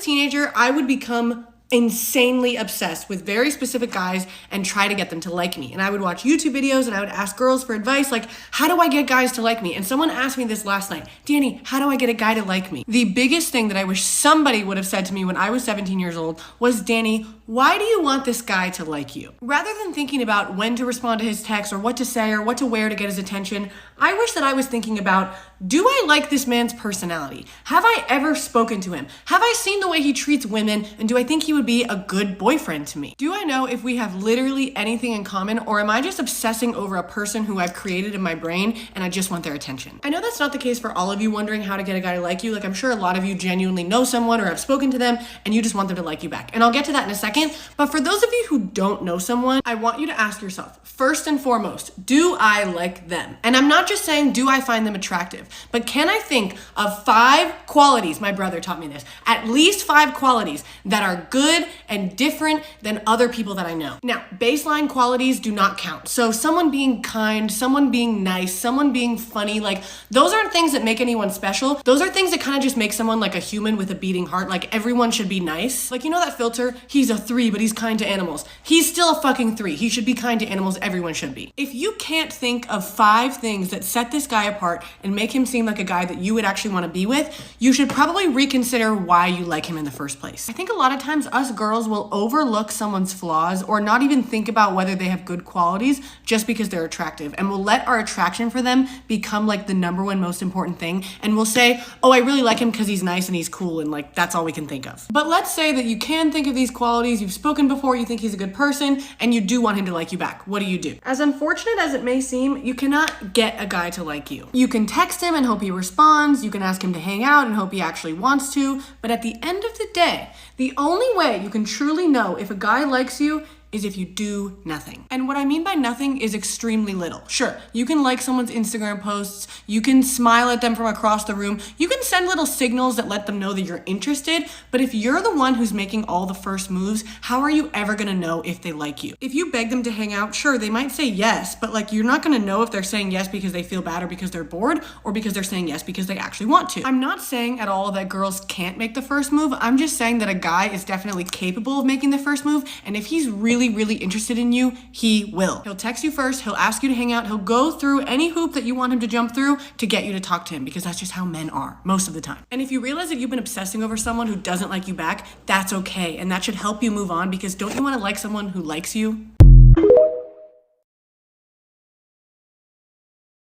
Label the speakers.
Speaker 1: teenager, I would become insanely obsessed with very specific guys and try to get them to like me. And I would watch YouTube videos and I would ask girls for advice like, how do I get guys to like me? And someone asked me this last night, Dani, how do I get a guy to like me? The biggest thing that I wish somebody would have said to me when I was 17 years old was, Dani, why do you want this guy to like you? Rather than thinking about when to respond to his text or what to say or what to wear to get his attention, I wish that I was thinking about, do I like this man's personality? Have I ever spoken to him? Have I seen the way he treats women? And do I think he would be a good boyfriend to me? Do I know if we have literally anything in common, or am I just obsessing over a person who I've created in my brain and I just want their attention? I know that's not the case for all of you wondering how to get a guy to like you. Like, I'm sure a lot of you genuinely know someone or have spoken to them and you just want them to like you back. And I'll get to that in a second. But for those of you who don't know someone, I want you to ask yourself, first and foremost, do I like them? And I'm not just saying, do I find them attractive, but can I think of 5 qualities, my brother taught me this, at least 5 qualities that are good and different than other people that I know. Now, baseline qualities do not count. So someone being kind, someone being nice, someone being funny, like those aren't things that make anyone special. Those are things that kind of just make someone like a human with a beating heart. Like everyone should be nice. Like, you know that filter? He's a 3, but he's kind to animals. He's still a fucking 3. He should be kind to animals. Everyone should be. If you can't think of 5 things that set this guy apart and make him seem like a guy that you would actually want to be with, you should probably reconsider why you like him in the first place. I think a lot of times us girls will overlook someone's flaws or not even think about whether they have good qualities just because they're attractive, and we'll let our attraction for them become like the #1 most important thing, and we'll say, oh, I really like him because he's nice and he's cool, and like that's all we can think of. But let's say that you can think of these qualities, you've spoken before, you think he's a good person, and you do want him to like you back. What do? As unfortunate as it may seem, you cannot get a guy to like you. You can text him and hope he responds, you can ask him to hang out and hope he actually wants to, but at the end of the day, the only way you can truly know if a guy likes you is if you do nothing. And what I mean by nothing is extremely little. Sure, you can like someone's Instagram posts, you can smile at them from across the room, you can send little signals that let them know that you're interested, but if you're the one who's making all the first moves, how are you ever gonna know if they like you? If you beg them to hang out, sure, they might say yes, but like you're not gonna know if they're saying yes because they feel bad or because they're bored or because they're saying yes because they actually want to. I'm not saying at all that girls can't make the first move, I'm just saying that a guy is definitely capable of making the first move, and if he's really interested in you, he will. He'll text you first, he'll ask you to hang out, he'll go through any hoop that you want him to jump through to get you to talk to him, because that's just how men are most of the time. And if you realize that you've been obsessing over someone who doesn't like you back, that's okay, and that should help you move on, because don't you want to like someone who likes you?